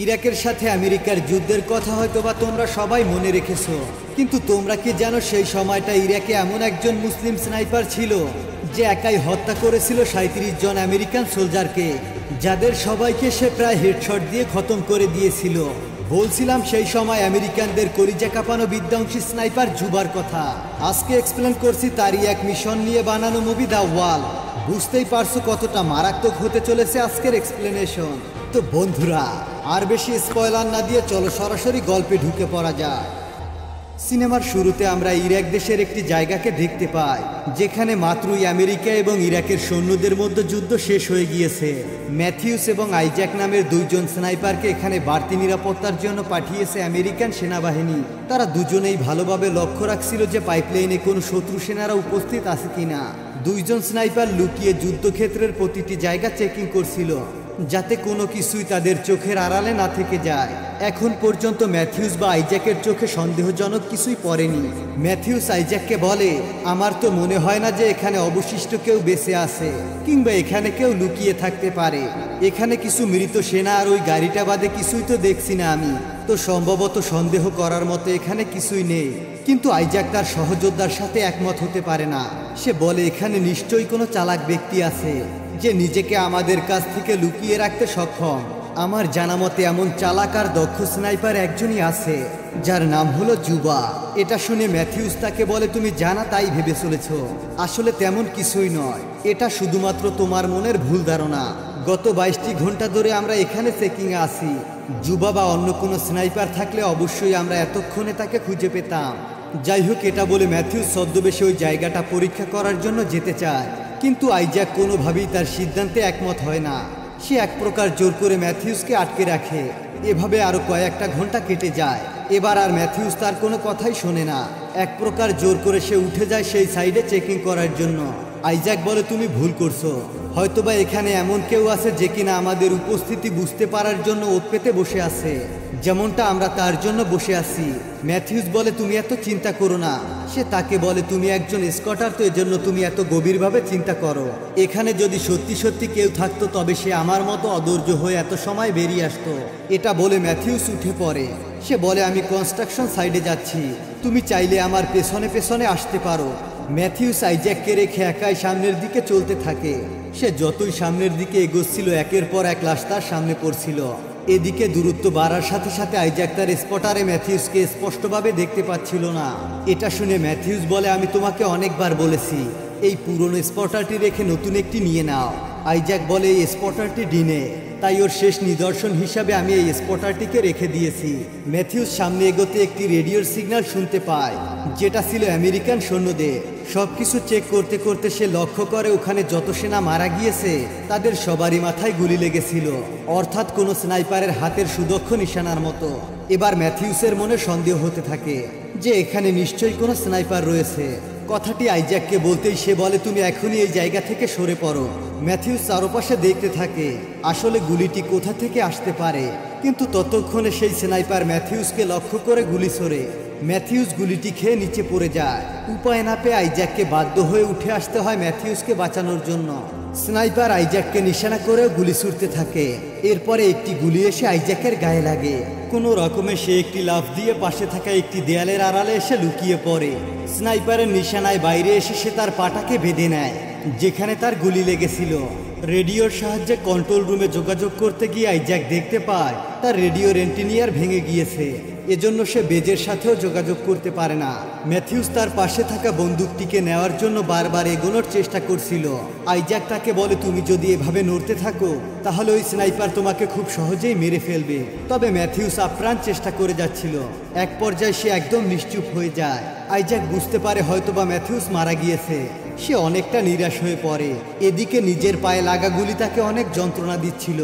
ইরাকের সাথে আমেরিকার যুদ্ধের কথা হয়তোবা তোমরা সবাই মনে রেখেছো, কিন্তু তোমরা কি জানো সেই সময়টা ইরাকে এমন একজন মুসলিম স্নাইপার ছিল যে একাই হত্যা করেছিল ৩৭ জন আমেরিকান সোলজারকে, যাদের সবাইকে সে প্রায় হেডশট দিয়ে খতম করে দিয়েছিল। বলছিলাম সেই সময় আমেরিকানদের কলিজা কাঁপানো বিধ্বংসী স্নাইপার জুবার কথা। আজকে এক্সপ্লেন করছি তারই এক মিশন নিয়ে বানানো মুভি দ্য ওয়াল। বুঝতেই পারছো কতটা মারাত্মক হতে চলেছে আজকের এক্সপ্লেনেশন। তো বন্ধুরা, আর বেশি স্পয়লার না দিয়ে চলো সরাসরি গল্পে ঢুকে পড়া যায়। সিনেমার শুরুতে আমরা ইরাক দেশের একটি জায়গাকে দেখতে পাই যেখানে মাত্রই আমেরিকা এবং ইরাকের সৈন্যদের মধ্যে যুদ্ধ শেষ হয়ে গিয়েছে। ম্যাথিউস এবং আইজ্যাক নামের দুইজন স্নাইপারকে এখানে বাড়তি নিরাপত্তার জন্য পাঠিয়েছে আমেরিকান সেনাবাহিনী। তারা দুজনেই ভালোভাবে লক্ষ্য রাখছিল যে পাইপলাইনে কোনো শত্রু সেনারা উপস্থিত আছে কিনা। দুইজন স্নাইপার লুকিয়ে যুদ্ধক্ষেত্রের প্রতিটি জায়গা চেকিং করছিল যাতে কোনো কিছুই তাদের চোখের আড়ালে না থেকে যায়। এখন পর্যন্ত ম্যাথিউস বা আইজ্যাকের চোখে সন্দেহজনক কিছুই পড়েনি। ম্যাথিউস আইজ্যাককে বলে, আমার তো মনে হয় না যে এখানে অবশিষ্ট কেউ বেঁচে আছে কিংবা এখানে কেউ লুকিয়ে থাকতে পারে। এখানে কিছু মৃত সেনা আর ওই গাড়িটা বাদে কিছুই তো দেখছি না আমি, তো সম্ভবত সন্দেহ করার মতো এখানে কিছুই নেই। কিন্তু আইজ্যাক তার সহযোদ্ধার সাথে একমত হতে পারে না। সে বলে, এখানে নিশ্চয়ই কোনো চালাক ব্যক্তি আছে যে নিজেকে আমাদের কাছ থেকে লুকিয়ে রাখতে সক্ষম। আমার জানা মতে এমন চালাক আর দক্ষ স্নাইপার একজনই আছে যার নাম হলো জুবা। এটা শুনে ম্যাথিউস তাকে বলে, তুমি জানা তাই ভেবে চলেছ, আসলে তেমন কিছুই নয়, এটা শুধুমাত্র তোমার মনের ভুল ধারণা। গত ২২টি ঘন্টা ধরে আমরা এখানে চেকিংয়ে আছি। জুবা বা অন্য কোনো স্নাইপার থাকলে অবশ্যই আমরা এতক্ষণে তাকে খুঁজে পেতাম। যাই হোক, এটা বলে ম্যাথিউস ছদ্মবেশে ওই জায়গাটা পরীক্ষা করার জন্য যেতে চায়, কিন্তু আইজ্যাক কোনোভাবেই তার সিদ্ধান্তে একমত হয় না। সে এক প্রকার জোর করে ম্যাথিউসকে আটকে রাখে। এভাবে আরও কয়েকটা ঘন্টা কেটে যায়। এবার আর ম্যাথিউস তার কোনো কথাই শোনে না। এক প্রকার জোর করে সে উঠে যায় সেই সাইডে চেকিং করার জন্য। আইজ্যাক বলে, তুমি ভুল করছো, হয়তোবা এখানে এমন কেউ আছে যে কিনা আমাদের উপস্থিতি বুঝতে পারার জন্য ওত পেতে বসে আছে, যেমনটা আমরা তার জন্য বসে আছি। ম্যাথিউস বলে, তুমি এত চিন্তা করো না। সে তাকে বলে, তুমি একজন স্কটার, তো এজন্য তুমি এত গভীরভাবে চিন্তা করো। এখানে যদি সত্যি সত্যি কেউ থাকতো তবে সে আমার মতো অধৈর্য হয়ে এত সময় বেরিয়ে আসতো। এটা বলে ম্যাথিউস উঠে পড়ে। সে বলে, আমি কনস্ট্রাকশন সাইডে যাচ্ছি, তুমি চাইলে আমার পেছনে পেছনে আসতে পারো। ম্যাথিউস আইজ্যাককে রেখে একাই সামনের দিকে চলতে থাকে। সে যতই সামনের দিকে এগোচ্ছিল একের পর এক লাশ তার সামনে পড়ছিল। এদিকে দূরত্ব বাড়ার সাথে সাথে আইজ্যাক তার স্পটারে ম্যাথিউসকে স্পষ্টভাবে দেখতে পাচ্ছিল না। এটা শুনে ম্যাথিউস বলে, আমি তোমাকে অনেকবার বলেছি এই পুরনো স্পটারটি রেখে নতুন একটি নিয়ে নাও। আইজ্যাক বলে, এই স্পটারটি ডিনে, তাই ওর শেষ নিদর্শন হিসাবে আমি এই স্পটারটিকে রেখে দিয়েছি। ম্যাথিউস সামনে এগোতে একটি রেডিওর সিগন্যাল শুনতে পায়, যেটা ছিল আমেরিকান সৈন্যদের। সবকিছু চেক করতে করতে সে লক্ষ্য করে ওখানে যত সেনা মারা গিয়েছে তাদের সবারই মাথায় গুলি লেগেছিল, অর্থাৎ কোনো স্নাইপারের হাতের সুদক্ষ নিশানার মতো। এবার ম্যাথিউসের মনে সন্দেহ হতে থাকে যে এখানে নিশ্চয়ই কোনো স্নাইপার রয়েছে। কথাটি আইজ্যাককে বলতেই সে বলে, তুমি এখনই এই জায়গা থেকে সরে পড়ো। ম্যাথিউস চারপাশে দেখতে থাকে আসলে গুলিটি কোথা থেকে আসতে পারে, কিন্তু ততক্ষণে সেই স্নাইপার ম্যাথিউসকে লক্ষ্য করে গুলি ছোড়ে। ম্যাথিউস গুলিটি খেয়ে নিচে পড়ে যায়। উপায় না পেয়ে আইজ্যাককে বাধ্য হয়ে উঠে আসতে হয় ম্যাথিউসকে বাঁচানোর জন্য। স্নাইপার আইজ্যাককে নিশানা করেও গুলি ছুড়তে থাকে। এরপরে একটি গুলি এসে আইজ্যাকের গায়ে লাগে। কোনো রকমে সে একটি লাফ দিয়ে পাশে থাকা একটি দেয়ালের আড়ালে এসে লুকিয়ে পড়ে। স্নাইপারের নিশানায় বাইরে এসে সে তার পাটাকে বেঁধে নেয় যেখানে তার গুলি লেগেছিল। রেডিওর সাহায্যে কন্ট্রোল রুমে যোগাযোগ করতে গিয়ে আইজ্যাক দেখতে পায় তার রেডিওর এন্টিনিয়ার ভেঙে গিয়েছে, এজন্য সে বেজের সাথেও যোগাযোগ করতে পারে না। ম্যাথিউস তার পাশে থাকা বন্দুকটিকে নেওয়ার জন্য বারবার এগোনোর চেষ্টা করছিল। আইজ্যাক তাকে বলে, তুমি যদি এভাবে নড়তে থাকো তাহলে ওই স্নাইপার তোমাকে খুব সহজেই মেরে ফেলবে। তবে ম্যাথিউস আপ্রাণ চেষ্টা করে যাচ্ছিল। এক পর্যায়ে সে একদম নিশ্চুপ হয়ে যায়। আইজ্যাক বুঝতে পারে হয়তোবা ম্যাথিউস মারা গিয়েছে। সে অনেকটা নিরাশ হয়ে পড়ে। এদিকে নিজের পায়ে লাগা গুলি তাকে অনেক যন্ত্রণা দিচ্ছিল।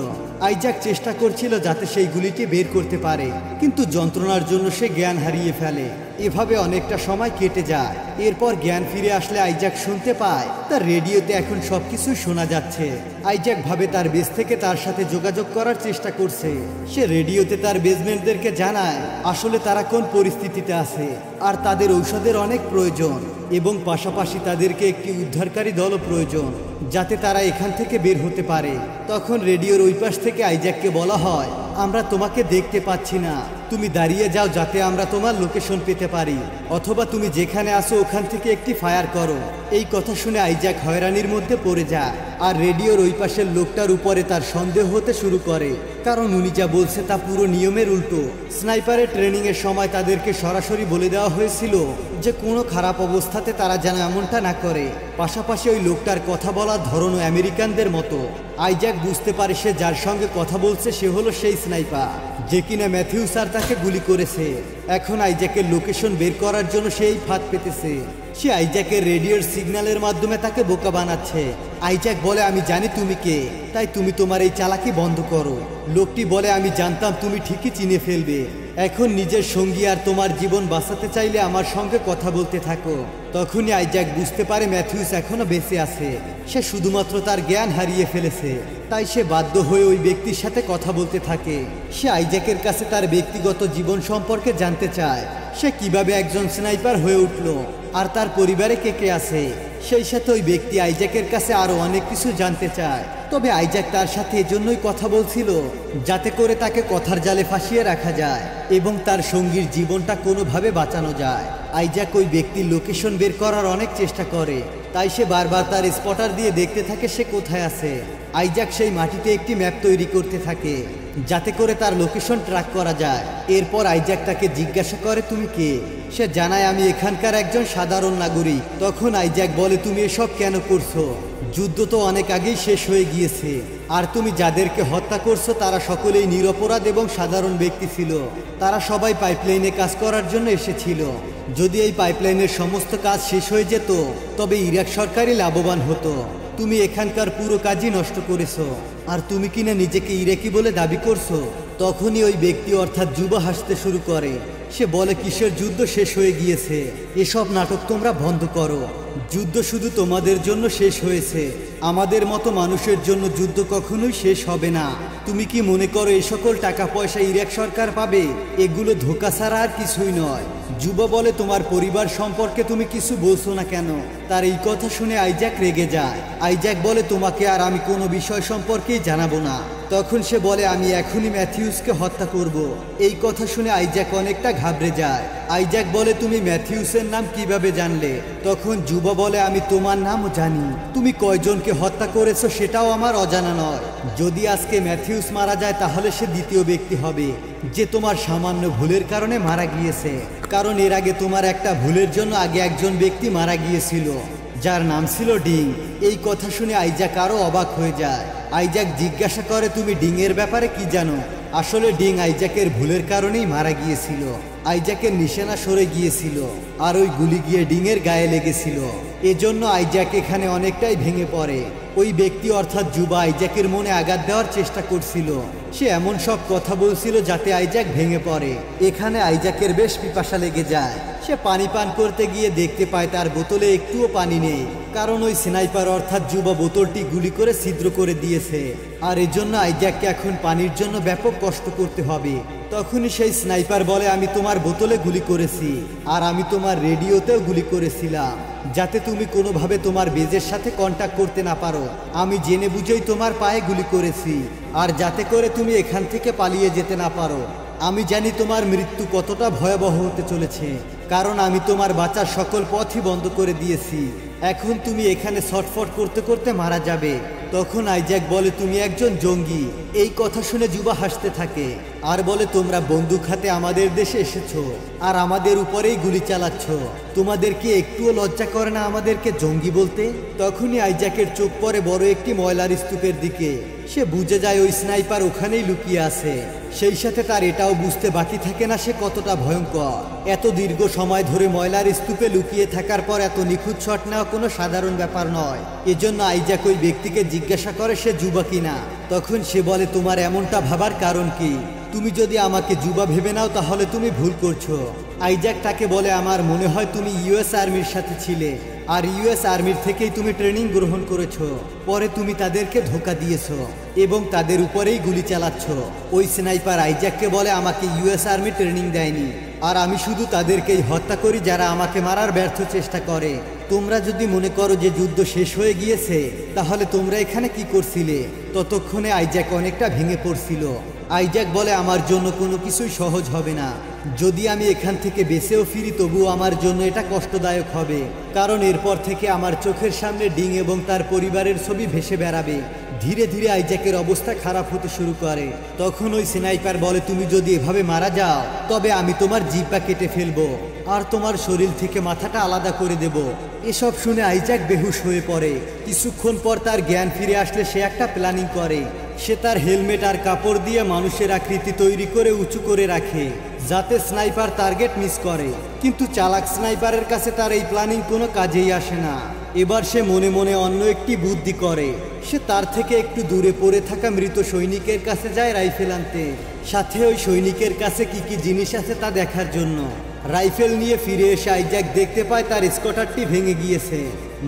আইজ্যাক চেষ্টা করছিল যাতে সেই গুলিটি বের করতে পারে, কিন্তু যন্ত্রণার জন্য সে জ্ঞান হারিয়ে ফেলে। এভাবে অনেকটা সময় কেটে যায়। এরপর জ্ঞান ফিরে আসলে আইজ্যাক শুনতে পায় তার রেডিওতে এখন সবকিছু শোনা যাচ্ছে। আইজ্যাক ভাবে তার বেস থেকে তার সাথে যোগাযোগ করার চেষ্টা করছে। সে রেডিওতে তার বেসমেন্টদেরকে জানায় আসলে তারা কোন পরিস্থিতিতে আছে আর তাদের ঔষধের অনেক প্রয়োজন, এবং পাশাপাশি তাদেরকে একটি উদ্ধারকারী দলও প্রয়োজন যাতে তারা এখান থেকে বের হতে পারে। তখন রেডিওর ওই পাশ থেকে আইজ্যাককে বলা হয়, আমরা তোমাকে দেখতে পাচ্ছি না, তুমি দাঁড়িয়ে যাও যাতে আমরা তোমার লোকেশন পেতে পারি, অথবা তুমি যেখানে আসো ওখান থেকে একটি ফায়ার করো। এই কথা শুনে আইজ্যাক হয়রানির মধ্যে পড়ে যায়, আর রেডিওর ওই পাশের লোকটার উপরে তার সন্দেহ হতে শুরু করে, কারণ উনি যা বলছে তা পুরো নিয়মের উল্টো। স্নাইপারের ট্রেনিংয়ের সময় তাদেরকে সরাসরি বলে দেওয়া হয়েছিল যে কোনো খারাপ অবস্থাতে তারা যেন এমনটা না করে। পাশাপাশি ওই লোকটার কথা বলার ধরনও আমেরিকানদের মতো। আইজ্যাক বুঝতে পারে সে যার সঙ্গে কথা বলছে সে হলো সেই স্নাইপার যে কিনা ম্যাথিউ স্যার তাকে গুলি করেছে। এখন আইজ্যাকের লোকেশন বের করার জন্য সেই ফাঁদ পেতেছে। সে আইজ্যাকের রেডিওর সিগন্যালের মাধ্যমে তাকে বোকা বানাচ্ছে। আইজ্যাক বলে, আমি জানি তুমি কে, তাই তুমি তোমার এই চালাকি বন্ধ করো। লোকটি বলে, আমি জানতাম তুমি ঠিকই চিনে ফেলবে। এখন নিজের সঙ্গী আর তোমার জীবন বাঁচাতে চাইলে আমার সঙ্গে কথা বলতে থাকো। তখনই আইজ্যাক বুঝতে পারে ম্যাথিউস এখনো বেঁচে আছে, সে শুধুমাত্র তার জ্ঞান হারিয়ে ফেলেছে। তাই সে বাধ্য হয়ে ওই ব্যক্তির সাথে কথা বলতে থাকে। সে আইজ্যাকের কাছে তার ব্যক্তিগত জীবন সম্পর্কে জানতে চায়, সে কিভাবে একজন স্নাইপার হয়ে উঠল আর তার পরিবারে কে কে আছে। সেই সাথে ওই ব্যক্তি আইজ্যাকের কাছে আরো অনেক কিছু জানতে চায়। তবে আইজ্যাক তার সাথে এজন্যই কথা বলছিল যাতে করে তাকে কথার জালে ফাঁসিয়ে রাখা যায় এবং তার সঙ্গীর জীবনটা কোনোভাবে বাঁচানো যায়। আইজ্যাক ওই ব্যক্তির লোকেশন বের করার অনেক চেষ্টা করে, তাই সে বারবার তার স্পটার দিয়ে দেখতে থাকে সে কোথায় আছে। আইজ্যাক সেই মাটিতে একটি ম্যাপ তৈরি করতে থাকে যাতে করে তার লোকেশন ট্র্যাক করা যায়। এরপর আইজ্যাক তাকে জিজ্ঞাসা করে, তুমি কে? সে জানায়, আমি এখানকার একজন সাধারণ নাগরিক। তখন আইজ্যাক বলে, তুমি এসব কেন করছো? যুদ্ধ তো অনেক আগেই শেষ হয়ে গিয়েছে, আর তুমি যাদেরকে হত্যা করছো তারা সকলেই নিরপরাধ এবং সাধারণ ব্যক্তি ছিল। তারা সবাই পাইপলাইনে কাজ করার জন্য এসেছিল। যদি এই পাইপলাইনের সমস্ত কাজ শেষ হয়ে যেত তবে ইরাক সরকারই লাভবান হতো। তুমি এখানকার পুরো কাজই নষ্ট করেছো, আর তুমি কিনা নিজেকে ইরাকি বলে দাবি করছো। তখনই ওই ব্যক্তি অর্থাৎ যুবা হাসতে শুরু করে। সে বলে, কিসের যুদ্ধ শেষ হয়ে গিয়েছে? এসব নাটক তোমরা বন্ধ করো। যুদ্ধ শুধু তোমাদের জন্য শেষ হয়েছে, আমাদের মতো মানুষের জন্য যুদ্ধ কখনোই শেষ হবে না। তুমি কি মনে করো এই সকল টাকা পয়সা ইরাক সরকার পাবে? এগুলো ধোঁকা ছাড়া আর কিছুই নয়। যুবা বলে, তোমার পরিবার সম্পর্কে তুমি কিছু বলছো না কেন? তার এই কথা শুনে আইজ্যাক রেগে যায়। আইজ্যাক বলে, তোমাকে আর আমি কোনো বিষয় সম্পর্কেই জানাবো না। তখন সে বলে, আমি এখনই ম্যাথিউসকে হত্যা করব। এই কথা শুনে আইজ্যাক অনেকটা ঘাবড়ে যায়। আইজ্যাক বলে, তুমি ম্যাথিউসের নাম কিভাবে জানলে? তখন যুবা বলে, আমি তোমার নামও জানি, তুমি কয়জনকে হত্যা করেছো সেটাও আমার অজানা নয়। যদি আজকে ম্যাথিউস মারা যায় তাহলে সে দ্বিতীয় ব্যক্তি হবে যে তোমার সামান্য ভুলের কারণে মারা গিয়েছে, কারণ এর আগে তোমার একটা ভুলের জন্য আগে একজন ব্যক্তি মারা গিয়েছিল যার নাম ছিল ডিং। এই কথা শুনে আইজ্যাক আরও অবাক হয়ে যায়। আইজ্যাক জিজ্ঞাসা করে, তুমি ডিংয়ের ব্যাপারে কি জানো? আসলে ডিং আইজ্যাকের ভুলের কারণেই মারা গিয়েছিল। আইজ্যাকের নিশানা সরে গিয়েছিল আর ওই গুলি গিয়ে ডিংয়ের গায়ে লেগেছিল। এজন্য আইজ্যাক এখানে অনেকটাই ভেঙে পড়ে। ওই ব্যক্তি অর্থাৎ যুবা আইজ্যাকের মনে আঘাত দেওয়ার চেষ্টা করছিল। সে এমন সব কথা বলছিল যাতে আইজ্যাক ভেঙে পড়ে। এখানে আইজ্যাকের বেশ পিপাসা লেগে যায়। সে পানি পান করতে গিয়ে দেখতে পায় তার বোতলে একটুও পানি নেই, কারণ ওই স্নাইপার অর্থাৎ যুবা বোতলটি গুলি করে ছিদ্র করে দিয়েছে, আর এজন্য আইজ্যাককে এখন পানির জন্য ব্যাপক কষ্ট করতে হবে। তখনই সেই স্নাইপার বলে, আমি তোমার বোতলে গুলি করেছি, আর আমি তোমার রেডিওতেও গুলি করেছিলাম যাতে তুমি কোনোভাবে তোমার বেজের সাথে কন্ট্যাক্ট করতে না পারো। আমি জেনে বুঝেই তোমার পায়ে গুলি করেছি, আর যাতে করে তুমি এখান থেকে পালিয়ে যেতে না পারো। আমি জানি তোমার মৃত্যু কতটা ভয়াবহ হতে চলেছে, কারণ আমি তোমার বাঁচার সকল পথই বন্ধ করে দিয়েছি। এখন তুমি এখানে ছটফট করতে করতে মারা যাবে। তখন আইজ্যাক বলে, তুমি একজন জঙ্গি। এই কথা শুনে যুবা হাসতে থাকে আর বলে, তোমরা বন্দুক হাতে আমাদের দেশে এসেছো আর আমাদের উপরেই গুলি চালাচ্ছ। তোমাদের কি একটুও লজ্জা করে না আমাদেরকে জঙ্গি বলতে? তখনই আইজ্যাকের চোখ পড়ে বড় একটি ময়লার স্তূপের দিকে। সে বুঝে যায় ওই স্নাইপার ওখানেই লুকিয়ে আছে। সেই সাথে তার এটাও বুঝতে বাকি থাকে না সে কতটা ভয়ঙ্কর। এত দীর্ঘ সময় ধরে ময়লার স্তূপে লুকিয়ে থাকার পর এত নিখুঁত শট নেওয়া কোনো সাধারণ ব্যাপার নয়। এজন্য আইজ্যাক ওই ব্যক্তিকে জিজ্ঞাসা করে সে যুবা কিনা। তখন সে বলে, তোমার এমনটা ভাবার কারণ কি? তুমি যদি আমাকে যুবা ভেবে নাও তাহলে তুমি ভুল করছো। আইজ্যাক তাকে বলে, আমার মনে হয় তুমি ইউএস আর্মির সাথে ছিলে, আর ইউএস আর্মির থেকেই তুমি ট্রেনিং গ্রহণ করেছো। পরে তুমি তাদেরকে ধোঁকা দিয়েছো এবং তাদের উপরেই গুলি চালাচ্ছ। ওই স্নাইপার আইজ্যাককে বলে, আমাকে ইউএস আর্মি ট্রেনিং দেয়নি, আর আমি শুধু তাদেরকেই হত্যা করি যারা আমাকে মারার ব্যর্থ চেষ্টা করে। তোমরা যদি মনে করো যে যুদ্ধ শেষ হয়ে গিয়েছে তাহলে তোমরা এখানে কি করছিলে? ততক্ষণে আইজ্যাক অনেকটা ভেঙে পড়ছিল। আইজ্যাক বলে আমার জন্য কোনো কিছুই সহজ হবে না। যদি আমি এখান থেকে বেঁচেও ফিরি তবুও আমার জন্য এটা কষ্টদায়ক হবে, কারণ এরপর থেকে আমার চোখের সামনে ডিং এবং তার পরিবারের ছবি ভেসে বেড়াবে। ধীরে ধীরে আইজ্যাকের অবস্থা খারাপ হতে শুরু করে। তখন ওই স্নাইপার বলে, তুমি যদি এভাবে মারা যাও তবে আমি তোমার জিহ্বা কেটে ফেলবো আর তোমার শরীর থেকে মাথাটা আলাদা করে দেব। এসব শুনে আইজ্যাক বেহুশ হয়ে পড়ে। কিছুক্ষণ পর তার জ্ঞান ফিরে আসলে সে একটা প্ল্যানিং করে। সে তার হেলমেট আর কাপড় দিয়ে মানুষের আকৃতি তৈরি করে উঁচু করে রাখে যাতে স্নাইপার টার্গেট মিস করে। কিন্তু চালাক স্নাইপারের কাছে তার এই প্ল্যানিং কোনো কাজেই আসে না। এবার সে মনে মনে অন্য একটি বুদ্ধি করে। সে তার থেকে একটু দূরে পড়ে থাকা মৃত সৈনিকের কাছে যায় রাইফেল আনতে, সাথে ওই সৈনিকের কাছে কি কি জিনিস আছে তা দেখার জন্য। রাইফেল নিয়ে ফিরে এসে আইজ্যাক দেখতে পায় তার স্কুটারটি ভেঙে গিয়েছে।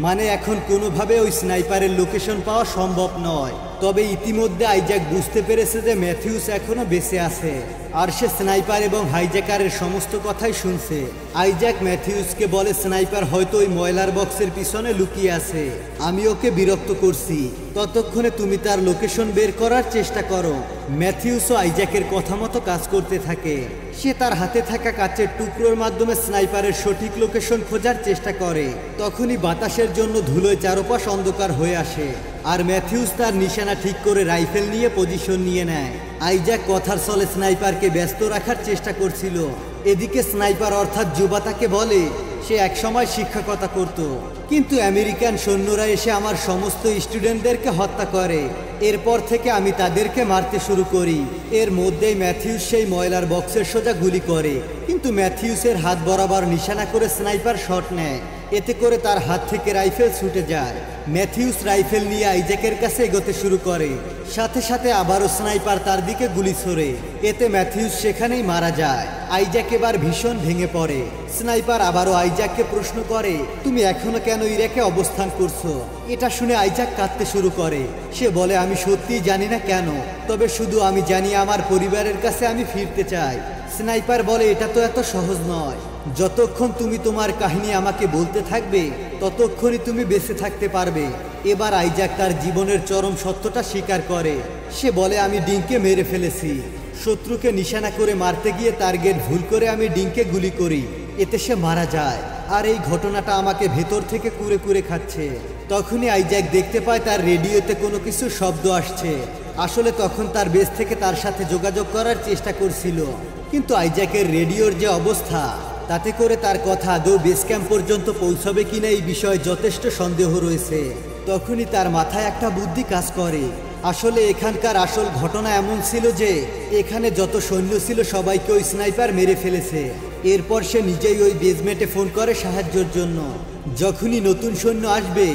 মানে এখন কোনোভাবে ওই স্নাইপারের লোকেশন পাওয়া সম্ভব নয়। তবে ইতিমধ্যে আইজ্যাক বুঝতে পেরেছে যে ম্যাথিউস এখনো বেঁচে আছে, আর সে স্নাইপার এবং হাইজ্যাকারের সমস্ত কথাই শুনছে। আইজ্যাক ম্যাথিউসকে বলে, স্নাইপার হয়তো ওই ময়লার বক্সের পিছনে লুকিয়ে আছে, আমি ওকে বিরক্ত করছি, ততক্ষণে তুমি তার লোকেশন বের করার চেষ্টা করো। ম্যাথিউসও আইজ্যাকের কথা মতো কাজ করতে থাকে। সে তার হাতে থাকা কাচের টুকরোর মাধ্যমে স্নাইপারের সঠিক লোকেশন খোঁজার চেষ্টা করে। তখনই বাতাসের জন্য ধুলোয় চারপাশ অন্ধকার হয়ে আসে, আর ম্যাথিউস তার নিশানা ঠিক করে রাইফেল নিয়ে পজিশন নিয়ে নেয়। আইজ্যাক কথার ছলে স্নাইপারকে ব্যস্ত রাখার চেষ্টা করছিল। এদিকে স্নাইপার অর্থাৎ যুবা তাকে বলে সে একসময় শিক্ষকতা করত, কিন্তু আমেরিকান সৈন্যরা এসে আমার সমস্ত স্টুডেন্টদেরকে হত্যা করে। এরপর থেকে আমি তাদেরকে মারতে শুরু করি। এর মধ্যেই ম্যাথিউস সেই ময়লার বক্সের সোজা গুলি করে, কিন্তু ম্যাথিউসের হাত বরাবর নিশানা করে স্নাইপার শট নেয়। এতে করে তার হাত থেকে রাইফেল ছুটে যায়। ম্যাথিউস রাইফেল নিয়ে আইজ্যাকের কাছে এগোতে শুরু করে। সাথে সাথে আবারও স্নাইপার তার দিকে গুলি ছোড়ে। এতে ম্যাথিউস সেখানেই মারা যায়। আইজ্যাক এবার ভীষণ ভেঙে পড়ে। স্নাইপার আবারও আইজ্যাককে প্রশ্ন করে, তুমি এখনো কেন ইরাকে অবস্থান করছো? এটা শুনে আইজ্যাক কাঁদতে শুরু করে। সে বলে, আমি সত্যিই জানি না কেন, তবে শুধু আমি জানি আমার পরিবারের কাছে আমি ফিরতে চাই। স্নাইপার বলে, এটা তো এত সহজ নয়। যতক্ষণ তুমি তোমার কাহিনী আমাকে বলতে থাকবে ততক্ষণই তুমি বেঁচে থাকতে পারবে। এবার আইজ্যাক তার জীবনের চরম সত্যটা স্বীকার করে। সে বলে, আমি ডিংকে মেরে ফেলেছি। শত্রুকে নিশানা করে মারতে গিয়ে টার্গেট ভুল করে আমি ডিংকে গুলি করি, এতে সে মারা যায়। আর এই ঘটনাটা আমাকে ভেতর থেকে কুরে কুরে খাচ্ছে। তখনই আইজ্যাক দেখতে পায় তার রেডিওতে কোনো কিছু শব্দ আসছে। আসলে তখন তার বেস থেকে তার সাথে যোগাযোগ করার চেষ্টা করছিল, কিন্তু আইজ্যাকের রেডিওর যে অবস্থা তাতে করে তার কথা আদৌ বেস ক্যাম্প পর্যন্ত পৌঁছাবে কিনা এই বিষয়ে যথেষ্ট সন্দেহ রয়েছে। তখনই তার মাথায় একটা বুদ্ধি কাজ করে। আসলে এখানকার আসল ঘটনা এমন ছিল যে এখানে যত সৈন্য ছিল সবাইকে ওই স্নাইপার মেরে ফেলেছে। এরপর সে নিজেই ওই বেজমেন্টে ফোন করে সাহায্যের জন্য। যখনই নতুন সৈন্য আসবে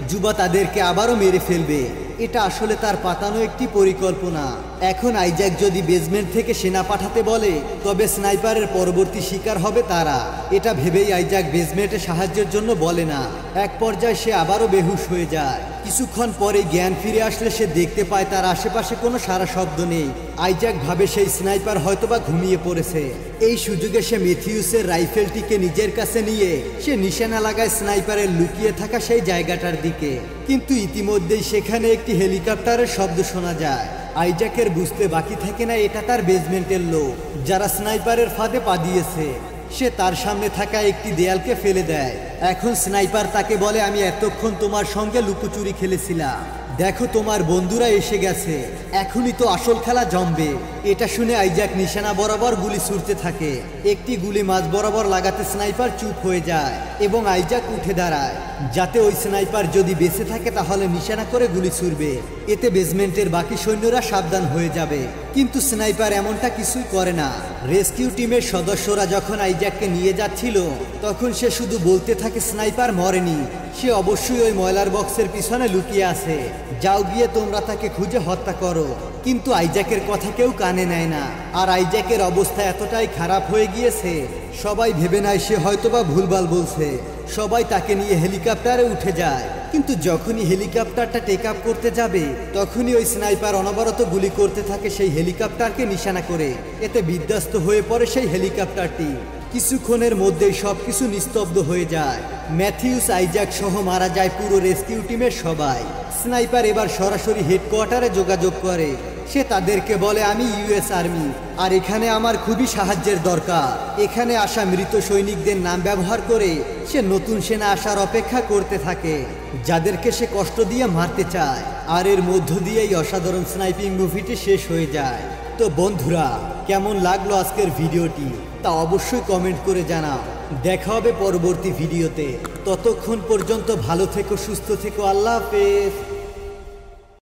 যুবা তাদেরকে আবারও মেরে ফেলবে। এটা আসলে তার পাতানো একটি পরিকল্পনা। এখন আইজ্যাক যদি বেজমেন্ট থেকে সেনা পাঠাতে বলে তবে স্নাইপারের পরবর্তী শিকার হবে তারা। এটা ভেবেই আইজ্যাক বেজমেন্টে সাহায্যের জন্য বলে না। এক পর্যায়ে সে আবারও বেহুশ হয়ে যায়। কিছুক্ষণ পরে জ্ঞান ফিরে আসলে সে দেখতে পায় তার আশেপাশে কোনো সারা শব্দ নেই। আইজ্যাক ভাবে সেই স্নাইপার হয়তোবা ঘুমিয়ে পড়েছে। এই সুযোগে সে ম্যাথিউসের রাইফেলটিকে নিজের কাছে নিয়ে সে নিশানা লাগায় স্নাইপারের লুকিয়ে থাকা সেই জায়গাটার দিকে। কিন্তু ইতিমধ্যেই সেখানে একটি হেলিকপ্টারের শব্দ শোনা যায়। আইজ্যাকের বুঝতে বাকি থাকে না এটা তার বেজমেন্টের লোক, যারা স্নাইপারের ফাঁদে পা দিয়েছে। সে তার সামনে থাকা একটি দেয়ালকে ফেলে দেয়। এখন স্নাইপার তাকে বলে, আমি এতক্ষণ তোমার সঙ্গে লুকোচুরি খেলেছিলাম, দেখো তোমার বন্ধুরা এসে গেছে, এখনই তো আসল খেলা জমবে। এটা শুনে আইজ্যাক নিশানা বরাবর গুলি ছুড়তে থাকে। একটি গুলি মাঝ বরাবর লাগাতে স্নাইপার চুপ হয়ে যায় এবং আইজ্যাক উঠে দাঁড়ায়, যাতে ওই স্নাইপার যদি বেঁচে থাকে তাহলে নিশানা করে গুলি ছুড়বে। এতে বেজমেন্টের বাকি সৈন্যরা সাবধান হয়ে যাবে। কিন্তু স্নাইপার এমনটা কিছুই করে না। রেস্কিউ টিমের সদস্যরা যখন আইজ্যাককে নিয়ে যাচ্ছিল তখন সে শুধু বলতে থাকে, স্নাইপার মরেনি, সে অবশ্যই ওই ময়লার বক্সের পিছনে লুকিয়ে আছে, যাও গিয়ে তোমরা তাকে খুঁজে হত্যা করো। কিন্তু আইজ্যাকের কথা কেউ কানে নেয় না। আর আইজ্যাকের অবস্থা এতটাই খারাপ হয়ে গিয়েছে সবাই ভেবে নেয় সে হয়তোবা ভুলভাল বলছে। সবাই তাকে নিয়ে হেলিকপ্টারে উঠে যায়। কিন্তু যখনই হেলিকপ্টারটা টেক আপ করতে যাবে তখনই ওই স্নাইপার অনবরত গুলি করতে থাকে সেই হেলিকপ্টারকে নিশানা করে। এতে বিধ্বস্ত হয়ে পড়ে সেই হেলিকপ্টারটি। কিছুক্ষণের মধ্যেই সবকিছু নিস্তব্ধ হয়ে যায়। ম্যাথিউস, আইজ্যাক সহ মারা যায় পুরো রেস্কিউ টিমের সবাই। স্নাইপার এবার সরাসরি হেডকোয়ার্টারে যোগাযোগ করে সে তাদেরকে বলে আমি ইউএস আর্মি আর এখানে আমার খুবই সাহায্যের দরকার। এখানে আসা মৃত সৈনিকদের নাম ব্যবহার করে সে নতুন সেনা আসার অপেক্ষা করতে থাকে, যাদেরকে সে কষ্ট দিয়ে মারতে চায়। আর এর মধ্য দিয়েই অসাধারণ স্নাইপিং মুভিটি শেষ হয়ে যায়। তো বন্ধুরা, কেমন লাগলো আজকের ভিডিওটি তা অবশ্যই কমেন্ট করে জানাও। দেখা হবে পরবর্তী ভিডিওতে। ততক্ষণ পর্যন্ত ভালো থেকো, সুস্থ থেকো। আল্লাহ হাফেজ।